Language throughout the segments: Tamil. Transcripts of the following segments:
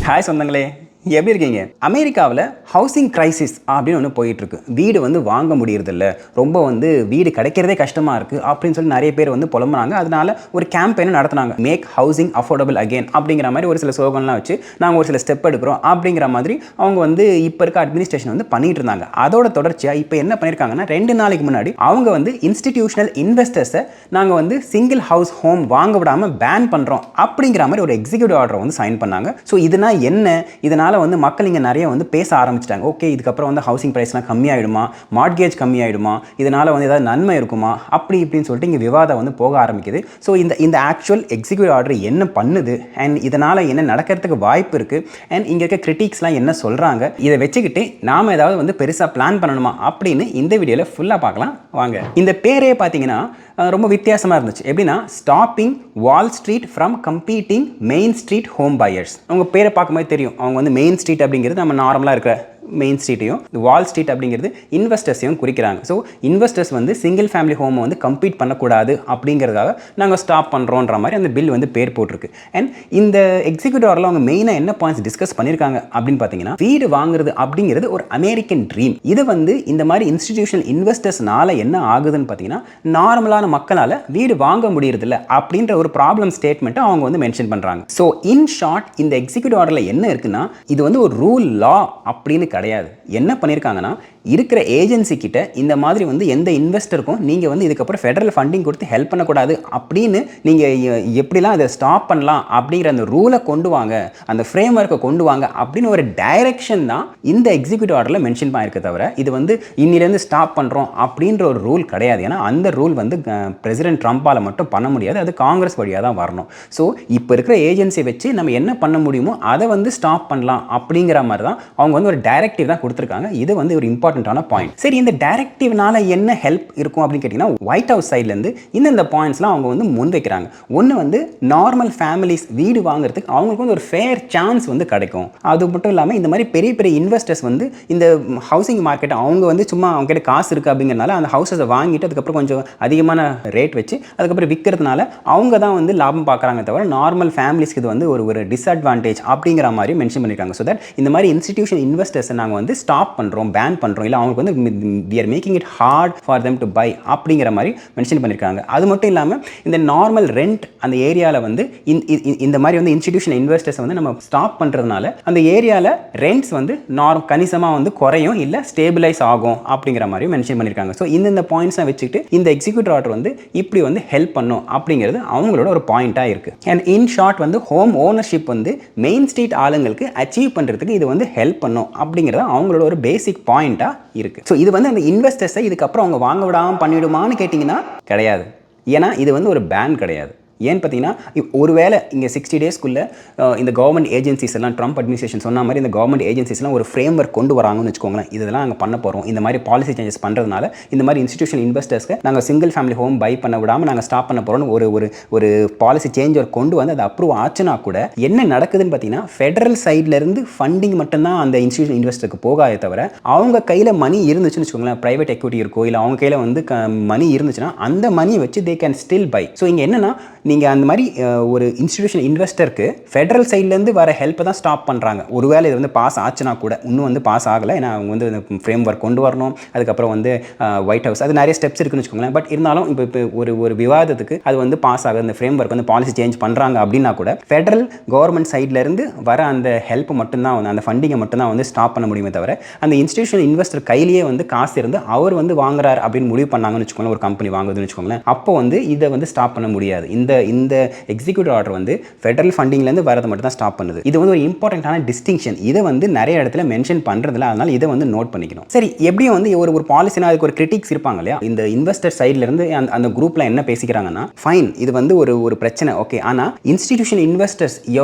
ஹாய் சொந்தங்களே, எப்படி இருக்கீங்க? அமெரிக்காவில் ஹவுசிங் கிரைசிஸ் அப்படின்னு ஒன்று போயிட்டுருக்கு. வீடு வாங்க முடியறதில்ல, ரொம்ப வீடு கிடைக்கிறதே கஷ்டமாக இருக்குது அப்படின்னு சொல்லி நிறைய பேர் புலம்புனாங்க. அதனால ஒரு கேம்பெயினை நடத்தினாங்க. மேக் ஹவுசிங் அஃபோர்டபுள் அகெயின் அப்படிங்கிற மாதிரி ஒரு சில ஸ்லோகன்லாம் வச்சு நாங்கள் ஒரு சில ஸ்டெப் எடுக்கிறோம் அப்படிங்கிற மாதிரி அவங்க இப்போ இருக்க அட்மினிஸ்ட்ரேஷன் பண்ணிட்டு இருந்தாங்க. அதோட தொடர்ச்சியாக இப்போ என்ன பண்ணியிருக்காங்கன்னா, 2 நாளைக்கு முன்னாடி அவங்க இன்ஸ்டிடியூஷனல் இன்வெஸ்டர்ஸை நாங்கள் சிங்கிள் ஹவுஸ் ஹோம் வாங்க விடாமல் பேன் பண்ணுறோம் அப்படிங்கிற மாதிரி ஒரு எக்ஸிக்யூட்டிவ் ஆர்டர் சைன் பண்ணாங்க. ஸோ இதுனா என்ன? இதனால் மக்கள் இங்கே நிறைய பேச ஆரம்பிச்சிட்டாங்க. ஓகே, இதுக்கப்புறம் ஹவுசிங் ப்ரைஸ்லாம் கம்மியாயிடுமா, மார்ட்கேஜ் கம்மியாயிடுமா, இதனால் ஏதாவது நன்மை இருக்குமா அப்படி இப்படின்னு சொல்லிட்டு இங்கே விவாதம் போக ஆரம்பிக்குது. ஸோ இந்த ஆக்சுவல் எக்ஸிக்யூட்டிவ் ஆர்டர் என்ன பண்ணுது அண்ட் இதனால் என்ன நடக்கிறதுக்கு வாய்ப்பு இருக்குது அண்ட் இங்கே இருக்க கிரிட்டிக்ஸ்லாம் என்ன சொல்கிறாங்க, இதை வச்சுக்கிட்டு நாம் ஏதாவது பெருசாக பிளான் பண்ணணுமா அப்படின்னு இந்த வீடியோவில் ஃபுல்லாக பார்க்கலாம் வாங்க. இந்த பேரே பார்த்தீங்கன்னா ரொம்ப வித்தியாசமாக இருந்துச்சு. எப்படின்னா, stopping Wall Street from competing main street home buyers. அவங்க பேரை பார்க்கும்போது தெரியும், அவங்க மெயின் ஸ்ட்ரீட் அப்படிங்கிறது நம்ம நார்மலாக இருக்கிற மெயின் ஸ்ட்ரீட்டையும், வால் ஸ்ட்ரீட் அப்படிங்கிறது இன்வெஸ்டர்ஸையும் குறிக்கிறாங்க. ஸோ இன்வெஸ்டர்ஸ் சிங்கிள் ஃபேமிலி ஹோமை கம்பீட் பண்ணக்கூடாது அப்படிங்கிறதுக்காக நாங்கள் ஸ்டாப் பண்ணுறோன்ற மாதிரி அந்த பில் பேர் போட்டிருக்கு. அண்ட் இந்த எக்ஸிக்யூட்டிவ் ஆர்டரில் அவங்க மெயினாக என்ன பாயிண்ட்ஸ் டிஸ்கஸ் பண்ணியிருக்காங்க அப்படின்னு பார்த்தீங்கன்னா, வீடு வாங்குறது அப்படிங்கிறது ஒரு அமெரிக்கன் ட்ரீம். இது இந்த மாதிரி இன்ஸ்டிடியூஷனல் இன்வெஸ்டர்ஸ்னால என்ன ஆகுதுன்னு பார்த்தீங்கன்னா, நார்மலான மக்களால் வீடு வாங்க முடியறதில்ல அப்படின்ற ஒரு ப்ராப்ளம் ஸ்டேட்மெண்ட்டை அவங்க மென்ஷன் பண்ணுறாங்க. ஸோ இன் ஷார்ட், இந்த எக்ஸிக்யூட்டிவ் ஆர்டரில் என்ன இருக்குன்னா, இது ஒரு ரூல் லா அப்படின்னு கிடையாது. என்ன பண்ணியிருக்காங்கன்னா, இருக்கிற ஏஜென்சி கிட்ட இந்த மாதிரி எந்த இன்வெஸ்டருக்கும் நீங்கள் இதுக்கப்புறம் ஃபெடரல் ஃபண்டிங் கொடுத்து ஹெல்ப் பண்ணக்கூடாது அப்படின்னு நீங்கள் எப்படிலாம் அதை ஸ்டாப் பண்ணலாம் அப்படிங்கிற அந்த ரூலை கொண்டு வாங்க, அந்த ஃப்ரேம் ஒர்க்கை கொண்டு வாங்க அப்படின்னு ஒரு டைரக்ஷன் தான் இந்த எக்ஸிக்யூட்டிவ் ஆர்டரில் மென்ஷன் பண்ணியிருக்க தவிர, இது இன்னிலேருந்து ஸ்டாப் பண்ணுறோம் அப்படின்ற ஒரு ரூல் கிடையாது. ஏன்னா அந்த ரூல் பிரசிடென்ட் ட்ரம்ப்பால் மட்டும் பண்ண முடியாது, அது காங்கிரஸ் வழியாக தான் வரணும். ஸோ இப்போ இருக்கிற ஏஜென்சியை வச்சு நம்ம என்ன பண்ண முடியுமோ அதை ஸ்டாப் பண்ணலாம் அப்படிங்கிற மாதிரி தான் அவங்க ஒரு டைரக்டிவ் தான் கொடுத்துருக்காங்க. இது ஒரு இம்பார்ட்டன்டான பாயிண்ட். சரி, இந்த டைரக்டிவ்னால என்ன ஹெல்ப் இருக்கும் அப்படின்னு கேட்டிங்கன்னா, ஒயிட் ஹவுஸ் சைட்லேருந்து இந்த பாயிண்ட்ஸ்லாம் அவங்க முன்வைக்கிறாங்க. ஒன்று நார்மல் ஃபேமிலிஸ் வீடு வாங்குறதுக்கு அவங்களுக்கு ஒரு ஃபேர் சான்ஸ் கிடைக்கும். அது மட்டும் இல்லாமல் இந்த மாதிரி பெரிய பெரிய இன்வெஸ்டர்ஸ் இந்த ஹவுசிங் மார்க்கெட் அவங்க சும்மா அவங்க கிட்ட காசு இருக்குது அப்படிங்கிறனால அந்த ஹவுஸஸை வாங்கிட்டு அதுக்கப்புறம் கொஞ்சம் அதிகமான ரேட் வச்சு அதுக்கப்புறம் விற்கிறதுனால அவங்க தான் லாபம் பார்க்குறாங்க தவிர, நார்மல் ஃபேமிலிஸ்க்கு இது ஒரு டிஸ்அட்வான்டேஜ் அப்படிங்கிற மாதிரி மென்ஷன் பண்ணியிருக்காங்க. ஸோ தட் இந்த மாதிரி இன்ஸ்டிடியூஷன் இன்வெஸ்டர்ஸை நாங்கள் ஸ்டாப் பண்ணுறோம், பேன் பண்ணுறோம், இல்லை அவங்களுக்கு we are making it hard for them to buy அப்படிங்கிற மாதிரி மென்ஷன் பண்ணியிருக்காங்க. அது மட்டும் இல்லாமல் இந்த நார்மல் ரெண்ட் அந்த ஏரியாவில் இந்த மாதிரி இன்ஸ்டிடியூஷன் இன்வெஸ்டர்ஸ் நம்ம ஸ்டாப் பண்ணுறதுனால அந்த ஏரியாவில் ரெண்ட்ஸ் கணிசமாக குறையும், இல்லை ஸ்டேபிளைஸ் ஆகும் அப்படிங்கிற மாதிரி மென்ஷன் பண்ணியிருக்காங்க. ஸோ இந்த பாயிண்ட்ஸை வச்சுக்கிட்டு இந்த எக்ஸிக்யூட்டிவ் ஆர்டர் இப்படி ஹெல்ப் பண்ணும் அப்படிங்கிறது அவங்களோட ஒரு பாயிண்ட்டாக இருக்குது. And in short home ownership main street ஆளுங்களுக்கு அச்சீவ் பண்ணுறதுக்கு இது ஹெல்ப் பண்ணும் அப்படிங்கிறது அவங்களோட ஒரு பேசிக் பாயிண்ட்டாக இருக்குது. ஸோ இது அந்த இன்வெஸ்டர்ஸை இதுக்கப்புறம் அவங்க வாங்க விடாமல் பண்ணிவிடுமான்னு கேட்டிங்கன்னா கிடையாது. ஏன்னா இது ஒரு பேன் கிடையாது. ஏன்னு பார்த்தீங்கன்னா, ஒருவேளை இங்கே 60 டேஸ்க்குள்ளே இந்த கவர்மெண்ட் ஏஜென்சிஸ் எல்லாம் ட்ரம்ப் அட்மினிஸ்ட்ரேஷன் சொன்ன மாதிரி இந்த கவர்மெண்ட் ஏஜென்சிஸ்லாம் ஒரு ஃப்ரேம் ஒர்க் கொண்டு வராங்கன்னு வச்சுக்கோங்களேன், இதெல்லாம் நாங்கள் பண்ண போகிறோம், இந்த மாதிரி பாலிசி சேஞ்சஸ் பண்ணுறதுனால இந்த மாதிரி இன்ஸ்டிடியூஷன் இன்வெஸ்டர்ஸ்க்கு நாங்கள் சிங்கிள் ஃபேமிலி ஹோம் பை பண்ண விடாமல் நாங்கள் ஸ்டாப் பண்ண போகிறோம்னு ஒரு பாலிசி சேஞ்ச் ஒர்க் கொண்டு அது அப்ரூவ் ஆச்சுன்னா கூட என்ன நடக்குதுன்னு பார்த்தீங்கன்னா, ஃபெடரல் சைட்லேருந்து ஃபண்டிங் மட்டும்தான் அந்த இன்ஸ்டிடியூஷன் இன்வெஸ்டருக்கு போகாதே தவிர, அவங்க கையில் மணி இருந்துச்சுன்னு வச்சுக்கோங்களேன், ப்ரைவேட் எக்விட்டி இருக்கோ இல்லை அவங்க கையில் மணி இருந்துச்சுன்னா அந்த மணியை வச்சு they can still buy. So இங்கே என்னென்னா, நீங்கள் அந்த மாதிரி ஒரு இன்ஸ்டிடியூஷன் இன்வெஸ்டருக்கு ஃபெடரல் சைட்லேருந்து வர ஹெல்ப்பை தான் ஸ்டாப் பண்ணுறாங்க. ஒருவேளை இது பாஸ் ஆச்சுன்னா கூட, இன்னும் பாஸ் ஆகலை, ஏன்னா அவங்க ஃப்ரேம் ஒர்க் கொண்டு வரணும், அதுக்கப்புறம் ஒயிட் ஹவுஸ், அது நிறைய ஸ்டெப்ஸ் இருக்குன்னு வச்சுக்கோங்களேன். பட் இருந்தாலும் இப்போ ஒரு விவாதத்துக்கு அது பாஸ் ஆகுது, அந்த ஃப்ரேம் ஒர்க் பாலிசி சேஞ்ச் பண்ணுறாங்க அப்படின்னா கூட ஃபெடரல் கவர்மெண்ட் சைட்லேருந்து வர அந்த ஹெல்ப் மட்டும்தான் அந்த ஃபண்டிங்கை மட்டும்தான் ஸ்டாப் பண்ண முடியுமே தவிர, அந்த இன்ஸ்டிடியூஷன் இன்வெஸ்டர் கையிலேயே காசு இருந்து அவர் வாங்குறாரு அப்படின்னு முடிவு பண்ணாங்கன்னு வச்சுக்கோங்களேன், ஒரு கம்பெனி வாங்குதுன்னு வச்சுக்கோங்களேன், அப்போ இதை ஸ்டாப் பண்ண முடியாது. இந்த எக்ஸிக்யூட்டிவ் ஆர்டர் ஃபெடரல் ஃபண்டிங்லேருந்து வரதை மட்டும் தான் ஸ்டாப் பண்ணுது. இது ஒரு இம்பார்ட்டன்டான டிஸ்டிங்ஷன். இதை நிறைய இடத்துல மென்ஷன் பண்ணுறதில்ல, அதனால இதை நோட் பண்ணிக்கணும். சரி, எப்படியும் ஒரு பாலிசினா அதுக்கு ஒரு கிரிட்டிக்ஸ் இருப்பாங்க இல்லையா? இந்த இன்வெஸ்டர் சைட்லேருந்து அந்த குரூப்பில் என்ன பேசிக்கிறாங்கன்னா, ஃபைன், இது ஒரு பிரச்சனை, ஓகே, ஆனால் இன்ஸ்டிடியூஷன் இன்வெஸ்டர்ஸ்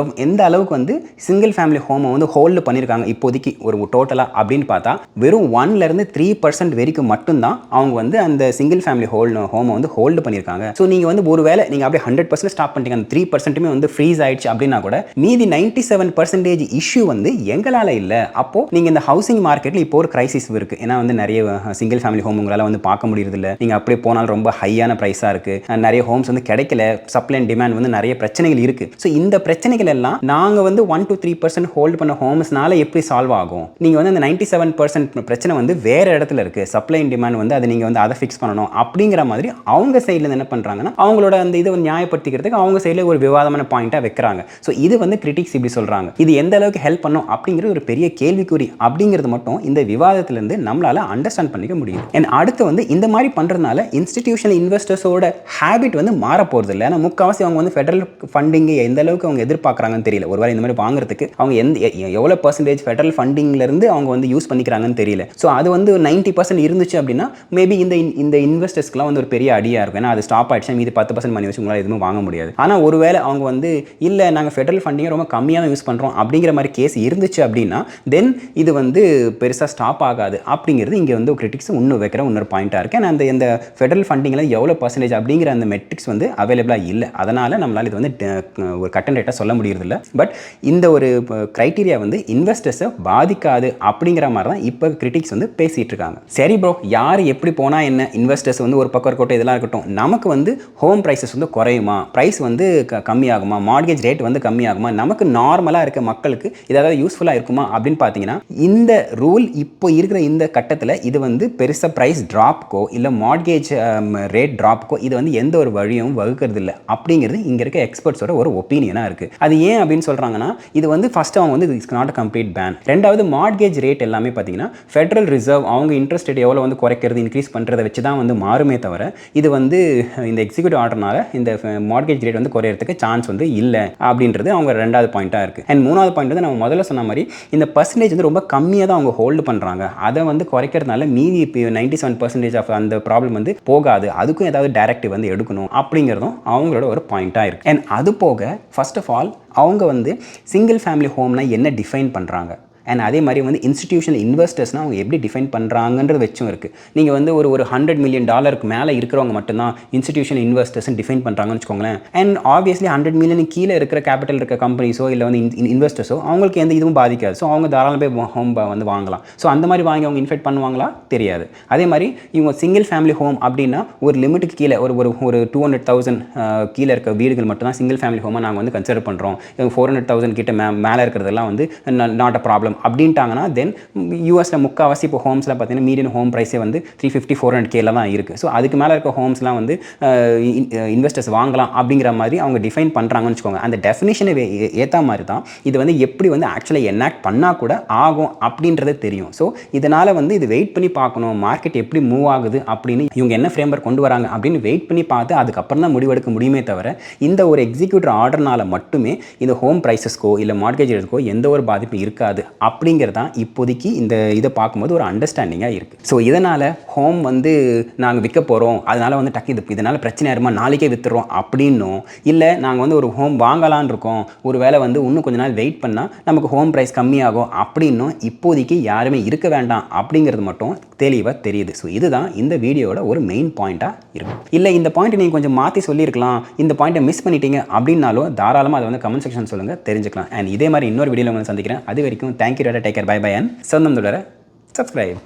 எந்த அளவுக்கு சிங்கிள் ஃபேமிலி ஹோமை ஹோல்டு பண்ணியிருக்காங்க இப்போதைக்கு ஒரு டோட்டலாக அப்படின்னு பார்த்தா, வெறும் 1-3% வரைக்கும் மட்டும்தான் அவங்க அந்த சிங்கிள் ஃபேமிலி ஹோமை ஹோல்டு பண்ணியிருக்காங்க. ஸோ நீங்கள் ஒருவேளை நீங்கள் அப்படியே 100% 100% ஸ்டாப் பண்ணிட்டீங்க, அந்த 3% வந்து ஃப்ரீஸ் ஆயிடுச்சு அப்படின்னா கூட மீதி 97% இஷ்யூ வந்து எங்களால் இல்லை. அப்போது நீங்கள் இந்த ஹவுசிங் மார்க்கெட்டில் இப்போ ஒரு கிரைசிஸ் இருக்குது. ஏன்னா வந்து நிறைய சிங்கிள் ஃபேமிலி ஹோம் உங்களால் வந்து பார்க்க முடியறதில்ல. நீங்கள் அப்படியே போனாலும் ரொம்ப ஹையான ப்ரைஸாக இருக்குது, நிறைய ஹோம்ஸ் வந்து கிடைக்கல, சப்ளை அண்ட் டிமாண்ட் வந்து நிறைய பிரச்சனைகள் இருக்குது. ஸோ இந்த பிரச்சனைகள் எல்லாம் நாங்கள் வந்து 1 to 3% ஹோல்டு பண்ண ஹோம்ஸ்னால எப்படி சால்வ் ஆகும்? நீங்கள் வந்து அந்த 97% பிரச்சனை வந்து வேறு இடத்துல இருக்குது, சப்ளை அண்ட் டிமாண்ட் வந்து அதை நீங்கள் வந்து அதை ஃபிக்ஸ் பண்ணணும் அப்படிங்கிற மாதிரி அவங்க சைடில் என்ன பண்ணுறாங்கன்னா அவங்களோட அந்த இதை நியாயப்படுத்திக்கிறதுக்கு அவங்க சைடில் ஒரு விவாதமான பாயிண்ட்டாக வைக்கிறாங்க. ஸோ இது வந்து கிரிட்டிக்ஸ் இப்படி சொல்கிறாங்க. இது எந்த அளவுக்கு ஹெல்ப் பண்ணும் அப்படிங்கிறது ஒரு பெரிய கேள்விக்குறி. அப்படிங்கிறது மட்டும் இந்த விவாதத்திலேருந்து நம்மளால் அண்டர்ஸ்டாண்ட் பண்ணிக்க முடியும். அண்ட் அடுத்து வந்து இந்த மாதிரி பண்ணுறதுனால இன்ஸ்டிடியூஷனல் இன்வெஸ்டர்ஸோட ஹேபிட் வந்து மாற போகிறது இல்லை. ஏன்னா முக்கால்வாசி அவங்க வந்து ஃபெடரல் ஃபண்டிங்கை எந்த அளவுக்கு அவங்க எதிர்பார்க்குறாங்கன்னு தெரியல. ஒருவேளை இந்த மாதிரி வாங்குறதுக்கு அவங்க எவ்வளோ பர்சன்டேஜ் ஃபெடரல் ஃபண்டிங்லேருந்து அவங்க வந்து யூஸ் பண்ணிக்கிறாங்கன்னு தெரியல. ஸோ அது வந்து 90% இருந்துச்சு அப்படின்னா மேபி இந்த இன்வெஸ்டர்ஸ்க்குலாம் வந்து ஒரு பெரிய அடியாக இருக்கும். ஏன்னா அது ஸ்டாப் ஆகிடுச்சு, மீது 10% மணி வச்சு உங்களால் எதுவுமே வாங்க முடியாது. ஆனால் ஒருவேளை அவங்க வந்து இல்லை நாங்கள் ஃபெடரல் ஃபண்டிங்கை ரொம்ப கம்மியாக தான் யூஸ் பண்ணுறோம் அப்படிங்கிற மாதிரி கேஸ் இருந்துச்சு அப்படின்னா தென் இது வந்து பெருசாக ஸ்டாப் ஆகாது அப்படிங்கிறது இங்கே வந்து கிரிட்டிக்ஸ் இன்னும் வைக்கிற இன்னொரு பாயிண்ட்டாக இருக்குது. ஏன்னா இந்த ஃபெடரல் ஃபண்டிங்கில் எவ்வளோ பர்சன்டேஜ் அப்படிங்கிற அந்த மெட்ரிக்ஸ் வந்து அவைலபிளாக இல்லை. அதனால் நம்மளால் இது வந்து ஒரு கட் அண்ட் ரைட்டாக சொல்ல முடியறதில்ல. பட் இந்த ஒரு க்ரைட்டீரியா வந்து இன்வெஸ்டர்ஸை பாதிக்காது அப்படிங்கிற மாதிரி தான் இப்போ கிரிட்டிக்ஸ் வந்து பேசிகிட்டு இருக்காங்க. சரி ப்ரோ, யார் எப்படி போனால் என்ன, இன்வெஸ்டர்ஸ் வந்து ஒரு பக்கம் இருக்கட்டும், இதெல்லாம் இருக்கட்டும், நமக்கு வந்து ஹோம் ப்ரைஸஸ் வந்து குறையுமா, ப்ரைஸ் வந்து கம்மியாகுமா, மார்கேஜ் ரேட் வந்து கம்மியாகுமா, நமக்கு நார்மலாக இருக்க மக்களுக்கு இதாவது யூஸ்ஃபுல்லாக இருக்குமா அப்படின்னு பார்த்தீங்கன்னா இந்த ரூல் இப்போ இருக்கிற இந்த கட்டத்தில் இது வந்து பெருசாக ப்ரைஸ் ட்ராப்க்கோ இல்லை மார்கேஜ் ரேட் ட்ராப்க்கோ இது வந்து எந்த ஒரு வழியும் வகுக்கிறது இல்லை அப்படிங்கிறது இங்கே இருக்க எக்ஸ்பர்ட்ஸோட ஒரு ஒப்பீனியனாக இருக்குது. அது ஏன் அப்படின்னு சொல்கிறாங்கன்னா இது வந்து ஃபஸ்ட்டு அவங்க வந்து it's not a complete ban. ரெண்டாவது மார்கேஜ் ரேட் எல்லாமே பார்த்தீங்கன்னா ஃபெடரல் ரிசர்வ் அவங்க இன்ட்ரெஸ்ட் ரேட் எவ்வளோ வந்து குறைக்கிறது இன்க்ரீஸ் பண்ணுறதை வச்சு தான் வந்து மாறுமே தவிர இது வந்து இந்த எக்ஸிக்யூட்டிவ் ஆர்டர்னால இந்த மார்கேஜ் ரேட் வந்து குறையிறதுக்கு சான்ஸ் வந்து இல்லை அப்படின்றது அவங்க ரெண்டாவது பாயிண்ட்டாக இருக்குது. அண்ட் மூணாவது பாயிண்ட் வந்து நம்ம முதல்ல சொன்ன மாதிரி இந்த பர்சன்டேஜ் வந்து ரொம்ப கம்மியாக தான் அவங்க ஹோல்டு பண்ணுறாங்க. அதை வந்து குறைக்கிறதுனால மீதி 97% ஆஃப் அந்த ப்ராப்ளம் வந்து போகாது, அதுக்கும் ஏதாவது டைரக்டிவ் வந்து எடுக்கணும் அப்படிங்கிறதும் அவங்களோட ஒரு பாயிண்ட்டாக இருக்குது. அண்ட் அது போக ஃபர்ஸ்ட் ஆஃப் ஆல் அவங்க வந்து சிங்கிள் ஃபேமிலி ஹோம்னா என்ன டிஃபைன் பண்ணுறாங்க, அண்ட் அதே மாதிரி வந்து இன்ஸ்டிடியூஷனல் இன்வெஸ்டர்ஸ்னால் அவங்க எப்படி டிஃபைன் பண்ணுறாங்கன்றது வச்சும் இருக்குது. நீங்கள் வந்து ஒரு $100 million மேலே இருக்கிறவங்க மட்டும்தான் இன்ஸ்டிடியூஷனல் இன்வெஸ்டர்ஸ்னு டிஃபைன் பண்ணுறாங்கன்னு வச்சுக்கோங்களேன். அண்ட் ஆப்வியஸ்லி 100 million கீழே இருக்கிற கேபிட்டல் இருக்க கம்பெனிஸோ இல்லை வந்து இன்வெஸ்டர்ஸோ அவங்களுக்கு எந்த இதுவும் பாதிக்காது. ஸோ அவங்க தாராளமாக போய் ஹோம் வந்து வாங்கலாம். ஸோ அந்த மாதிரி வாங்கி அவங்க இன்ஃபெக்ட் பண்ணுவாங்களா தெரியாது. அதே மாதிரி இவங்க சிங்கிள் ஃபேமிலி ஹோம் அப்படின்னா ஒரு லிமிட்டுக்கு கீழே ஒரு 200,000 கீழே இருக்க வீடுகள் மட்டும்தான் சிங்கிள் ஃபேமிலி ஹோமாக நாங்கள் வந்து கன்சிடர் பண்ணுறோம். 400,000 கிட்ட மேலே இருக்கிறதெல்லாம் வந்து நாட் அ ப்ராப்ளம் அப்படின்ட்டாங்கன்னா தென் யூஎஸில் முக்கால்வாசி இப்போ ஹோம்ஸ்லாம் பார்த்தீங்கன்னா மீடியன் ஹோம் ப்ரைஸே வந்து 350-400K தான் இருக்குது. ஸோ அதுக்கு மேலே இருக்க ஹோம்ஸ்லாம் வந்து இன்வெஸ்டர்ஸ் வாங்கலாம் அப்படிங்கிற மாதிரி அவங்க டிஃபைன் பண்ணுறாங்கன்னு வச்சுக்கோங்க. அந்த டெஃபினிஷனை ஏற்ற மாதிரி தான் இது வந்து எப்படி வந்து ஆக்சுவலாக எனாக்ட் பண்ணால் கூட ஆகும் அப்படின்றது தெரியும். ஸோ இதனால் வந்து இது வெயிட் பண்ணி பார்க்கணும், மார்க்கெட் எப்படி மூவ் ஆகுது அப்படின்னு இவங்க என்ன ஃப்ரேம்வொர்க் கொண்டு வராங்க அப்படின்னு வெயிட் பண்ணி பார்த்து அதுக்கப்புறம் தான் முடிவெடுக்க முடியுமே தவிர இந்த ஒரு எக்ஸிக்யூட்டிவ் ஆர்டர்னால மட்டுமே இந்த ஹோம் ப்ரைஸஸ்க்கோ இல்லை மார்கேஜ் ரேட்க்கோ எந்த ஒரு பாதிப்பும் இருக்காது அப்படிங்கிறது தான் இப்போதைக்கு இந்த இதை பார்க்கும்போது ஒரு அண்டர்ஸ்டாண்டிங்காக இருக்குது. ஸோ இதனால் ஹோம் வந்து நாங்கள் விற்க போகிறோம், அதனால் வந்து இதனால் பிரச்சனை ஆயிருமா, நாளைக்கே விற்றுறோம் அப்படின்னும் இல்லை நாங்கள் வந்து ஒரு ஹோம் வாங்கலான் இருக்கோம், ஒரு வேளை வந்து இன்னும் கொஞ்ச நாள் வெயிட் பண்ணால் நமக்கு ஹோம் ப்ரைஸ் கம்மியாகும் அப்படின்னும் இப்போதைக்கு யாருமே இருக்க வேண்டாம் அப்படிங்கிறது மட்டும் தெளிவாக தெரியுது. ஸோ இதுதான் இந்த வீடியோட ஒரு மெயின் பாயிண்ட்டாக இருக்கும். இல்லை இந்த பாயிண்ட்டை நீங்கள் கொஞ்சம் மாற்றி சொல்லியிருக்கலாம், இந்த பாயிண்ட்டை மிஸ் பண்ணிட்டீங்க அப்படின்னாலும் தாராளமாக அதை வந்து கமெண்ட் செக்ஷன் சொல்லுங்கள், தெரிஞ்சுக்கலாம். அண்ட் இதே மாதிரி இன்னொரு வீடியோவில் உங்களை சந்திக்கிறேன். அது வரைக்கும் thank you, take care, bye bye, and சொந்தம் தொடர சப்ஸ்கிரைப்.